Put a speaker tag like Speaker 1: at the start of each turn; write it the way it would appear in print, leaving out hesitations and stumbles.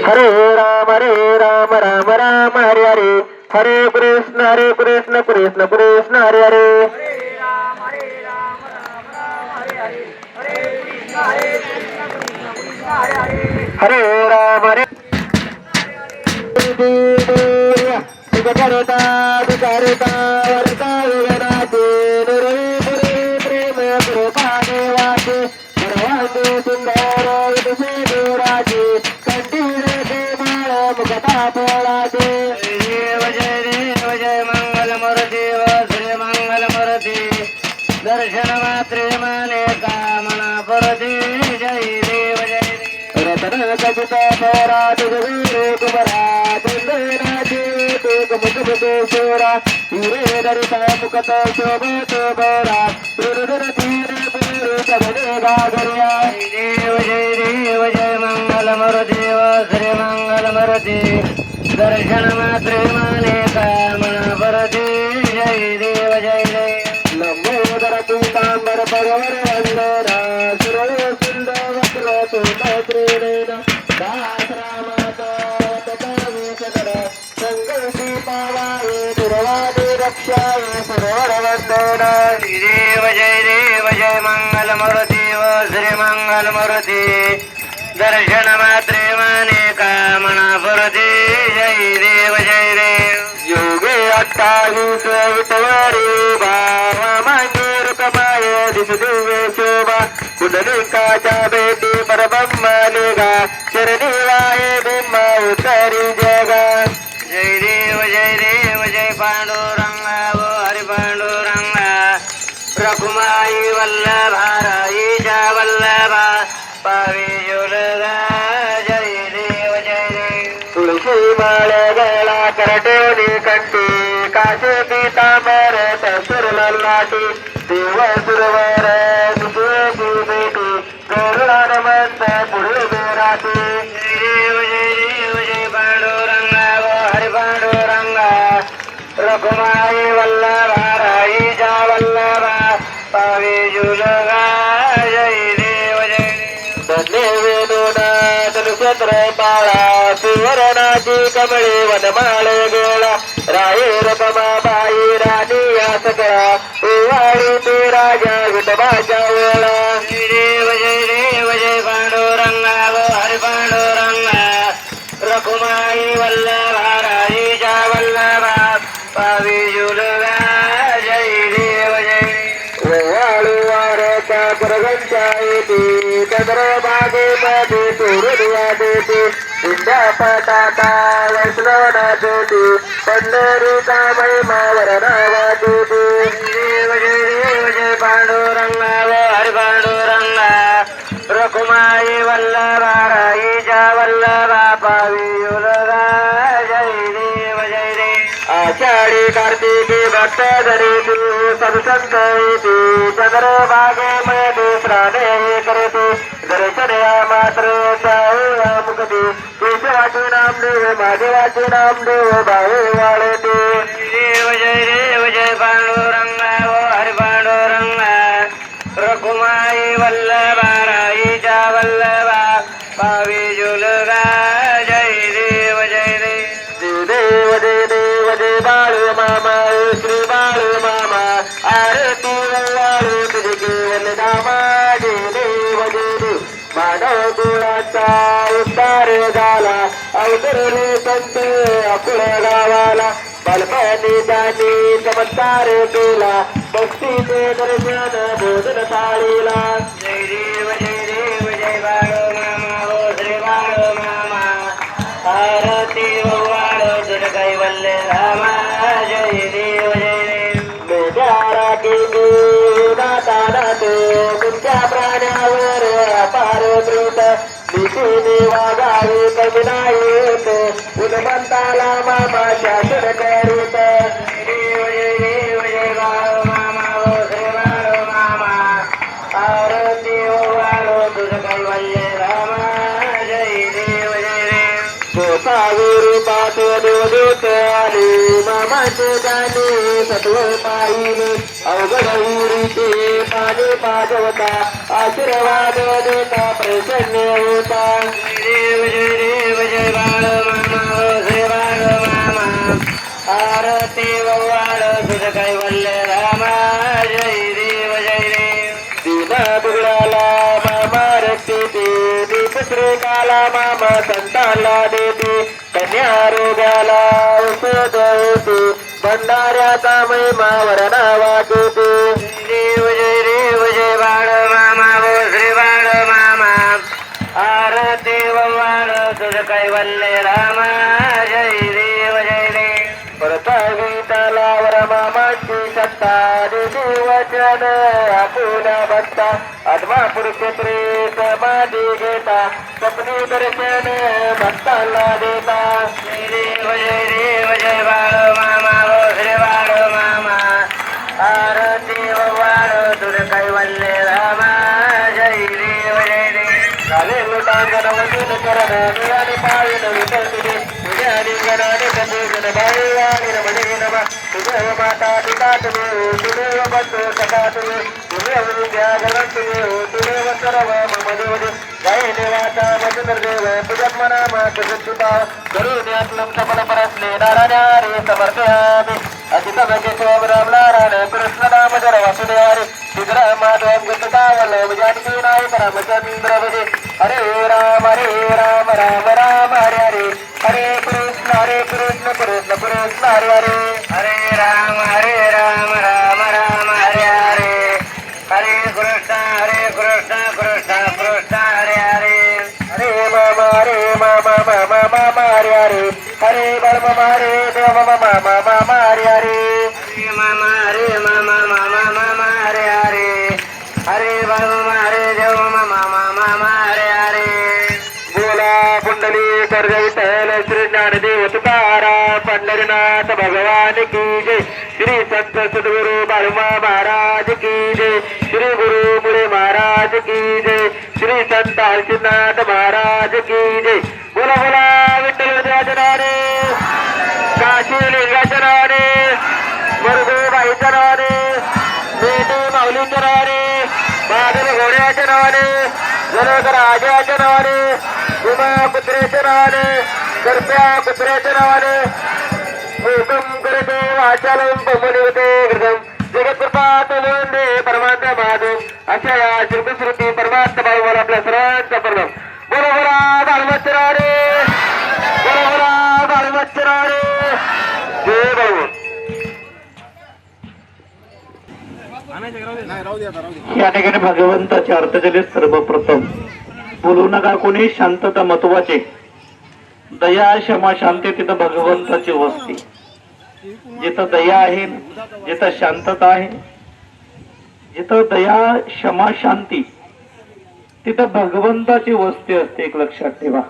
Speaker 1: हरे राम राम राम हरे हरे हरे कृष्ण कृष्ण कृष्ण हरे हरे हरे राम हरे करता करता वरता विगणाचे प्रेम कृपा देवाचे सर्वांगे सुंदर विदुषे देवराचे कंठीरे माळ मुखता पोळाचे जय देव जय मंगल मूर्ती व श्री मंगल मूर्ती दर्शन मात्रे माने कामना परती जय देव रतन कपित पौरा तुझे कुमरा चंदनाचे तुक मुखबुकेश्वरा हिरे दरिता मुखत शोभत बरा दुर्धर तीरे पुरे सबने गागरिया जय देव जय मंगल मूर्ती व श्री मंगल मूर्ती दर्शन मात्रे माने कामना परती जय देव लंबोदर पीतांबर भगवर वंदना सुरळ सुंदर वक्र तुंड त्रिनेन दास रामाचा तपरमेश्वर संगती पावाये दुर्वादे रक्षाये सरोवर वंदना जय देव जय मंगल मूर्ती व श्री मंगल मूर्ती दर्शन मात्रे माने कामना परती जय देव योगे 28 विटवारी भावा मांगेर कमाय दिसदिव्य शोभा कुंडलिकाच्या भेटी परब्रह्म निघा चरणी वाये बिंब उतरी जगा जय देव जय पांडुरंगा व हरि पांडुरंगा रखुमाई वल्लभा राईच्या वल्लभा पावी जुलगा जय देव तुळशी माळ गळा करटेवली कंठी काशे पीतांबर तसुर ललाटी देव सुरवर दुसरी बेटी करुणानमंत पुढे बेराटी जय देव पांडुरंगा व हरि पांडुरंगा रखुमाई वल्लभा राईच्या वल्लभा पावी जुलगा जय देव नक्षत्र पाळा सुवर्णाची कमळे वनमाळे गेला राहेर बाई राणी या सकळा उवाळी ते राजा विठोबाच्या वेळा जय देव जय पांडुरंगा व हरि पांडुरंगा रखुमाई वल्लभा राईच्या वल्लभा पावी जुलगा जय देव वाळू वारच्या प्रगंच्या येते चंद्रभागे मध्ये सूर्य देते इंद्या पटाटा वैष्णवना ज्योती पंढरीचा महिमा वरणावा देते जय जय पांडुरंगा व हरि पांडुरंगा रखुमाई वल्लभा राईच्या वल्लभा पावी उलगा जय देव आषाढी कार्तिकी भक्त धरी सदसंत येते चंद्रभागे मध्ये स्नाने करते दर्शन मात्र मुखते केशवाचे नामदेव महादेवाचे नामदेव भावे वाळते जय जय पांडुरंगा व हरि पांडुरंगा रखुमाई वल्लभा राईच्या वल्लभा पावी जुलगा जय देव जय बाळू मामा श्री बाळू मामा आरती वल्लाळू तुझे केवल नामा जय देव मानव गुणाचा उद्धार झाला अवतरले संत आपल्या गावाला बालपणी त्यांनी चमत्कार केला भक्तीचे दर्शन बोधन थाळीला जय देव जय बाळू मामा हो श्री बाळू मामा आरती वाळू तुझ कैवल्य रामा जय देव मेघारा केली नातानाते तुमच्या प्राण्यावर अपार प्रीत दिशेने वागावे कमी नाही येत उन्मंताला मामा शासन करीत देव जय बाळू मामा हो श्री बाळू मामा आरती वाळू तुझ कैवल्य रामा जय देव गोसावीरूपात देवदूत आले मामाचे गाणे सत्व पाहिले अवघड उरीचे पाणी पाजवता आशीर्वाद देता प्रसन्न होता जय देव जय आरती वव्वाळ तुझ कैवल्य रामा जय देव जय देव दीना दुर्गाला मामा रक्ती दीप श्रीकाला मामा संताला देती कन्या रोगाला औषध होती भंडाऱ्याचा महिमा वरणा वाटते जय देव जय बाळ मामा गो श्री बाळ मामा आरती वव्वाळ तुझ कैवल्य रामा जय देव जय देव परताविताला वर मामाची सत्ता देवी वचन आपुला भक्ता आत्मा पुरुष समाधी घेता स्वप्नी दर्शन भक्ताला देता जय देव जय बाळ मामा गो श्री बाळ मामा आरती वव्वाळ तुझ कैवल्य रामा जय देव जय देव झाले लुटांगण वचन करण निळाने पाळीन विसरते तुझ्या लिंगणाने कधीजन बाई आणि रमणे नमा तुझे माता पिता तुम्ही तुझे बंधू सखा तुम्ही तुझे विद्या गगन तुम्ही तुझे सर्व मम देवदे जय देवाचा मधुर देव तुझ्यात मना मात सुद्धा करुण्यातलं सफल परसले नारायणा रे समर्थयामी अजित भगेश्वर राम नारायण कृष्ण नाम जर वासुदेवारे विग्रह माधव गुप्तावल जानकी नायक रामचंद्र भजे हरे राम राम राम हरे हरे हरे कृष्ण कृष्ण कृष्ण हरे हरे हरे राम राम राम हरे हरे हरे कृष्ण कृष्ण कृष्ण हरे हरे हरे मामा मामा हरे हरे हरे बल मामा हरे देव मामा हरे हरे हरे मामा मामा हरे हरे हरे बल मामा हरे देव मामा हरे हरे बोला कुंडली कर्ज विठ्ठल श्री ज्ञानदेव तुकाराम पंढरीनाथ भगवान की जय श्री संत सद्गुरु बाळुमा महाराज की जय श्री गुरु मुळे महाराज की जय श्री संत हर्षनाथ महाराज की जय बोला बोला विठ्ठल विद्याचनाने काशी लिंगाच्या नावाने मरुगोबाईच्या नावाने मेटी माऊलीच्या नावाने बादल घोड्याच्या नावाने जनक राजाच्या नावाने उमा कुत्र्याच्या नावाने करप्या कुत्र्याच्या नावाने हुकम करते वाचालम पमनिवते हृदम जगत्कृपात वंदे परमात्मा महादेव अशा या श्रुती परमात्मा भाऊ आपल्या सर्वांचा प्रणाम बोला बोला बालमच्छरारे बोला बोला बालमच्छरारे जय भाऊ
Speaker 2: या ठिकाणी भगवंताचे अर्थ झाले सर्वप्रथम बोलू नका कोणी शांतता महत्वाचे दया क्षमा शांती तिथं भगवंताची वस्ती जिथं दया आहे जिथं शांतता आहे जिथं दया क्षमा शांती तिथं भगवंताची वस्ती असते एक लक्षात ठेवा